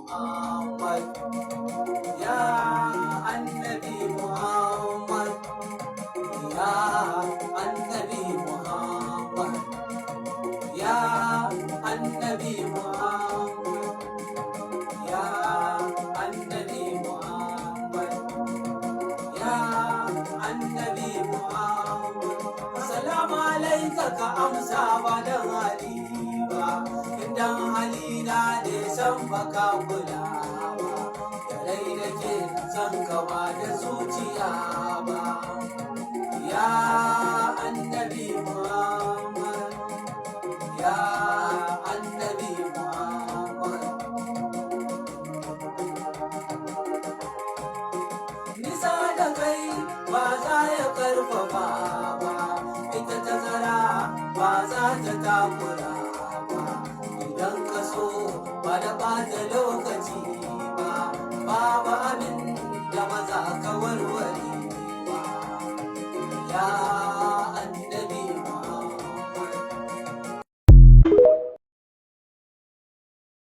Muhammad, ya annabi Muhammad, ya annabi Muhammad, ya annabi Muhammad, ya annabi Muhammad, ya annabi Muhammad. Salamu alaika ka amsa ba dan hali ba, idan halina ne san baka kula ba, da rai nake san ka ba da zuciya ba. Ya annabi Muhammad, ya annabi Muhammad. Nisa da kai ba za ya karfafa ba, ita tazara ba za ta takura ba, idan ka so ba da ɓata lokaci ba, babu abin da maza ka warware ba. Ya